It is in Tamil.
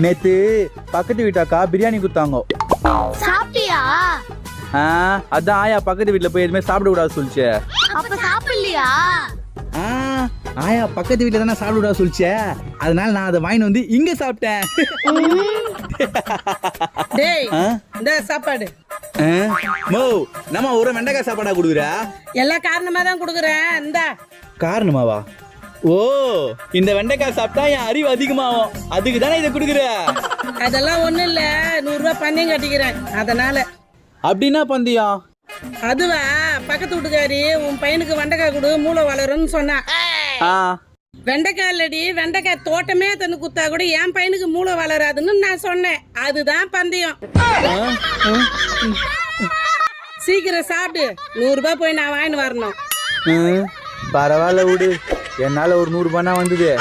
நேத்து பக்கத்து வீட்டாக்கா பிரியாணி குத்தாங்க. சாப்பிட்டியா? அதான் ஆயா பக்கத்து வீட்டுல போய் எதுவுமே சாப்பிட கூடாது சொல்லிச்சு. அப்ப சாப்பிடலையா? ஆயா பக்கத்து வீட்டுல தானே சாப்பிட கூடாது சொல்லிச்சே, அதனால நான் அதை வாங்கிட்டு வந்து இங்க சாப்பிட்டேன். டேய் இந்த சாப்பாடு மோ நம்ம ஒரு வெண்டைக்காய் சாப்பாடா குடுக்குற? எல்லா காரணமா தான் குடுக்குறேன். இந்த காரணமாவா? ஓ, இந்த வெண்டைக்காய் சாப்பிட்டா என் அறிவு அதிகமாகும், அதுக்கு தானே இதை குடுக்குற? அதெல்லாம் ஒண்ணும் இல்ல, 100 ரூபாய் பந்தயம் கட்டிக்கிறேன் அதனால. அப்படின்னா பந்தயம்? அதுவா, பக்கத்து வீட்டுக்காரி உன் பையனுக்கு வெண்டைக்காய் கொடு மூளை வளரும்னு சொன்னா. வெண்டைக்காய் இல்லடி, வெண்டைக்காய் தோட்டமே தந்து குத்தா கூட என் பையனுக்கு மூளை வளராதுன்னு நான் சொன்னேன். அதுதான் பந்தயம். சீக்கிரம் சாப்பிடு, 100 ரூபாய் போய் நான் வாங்கிட்டு வரணும். பரவாயில்ல விடு, என்னால ஒரு 100 ரூபாய் வந்தது.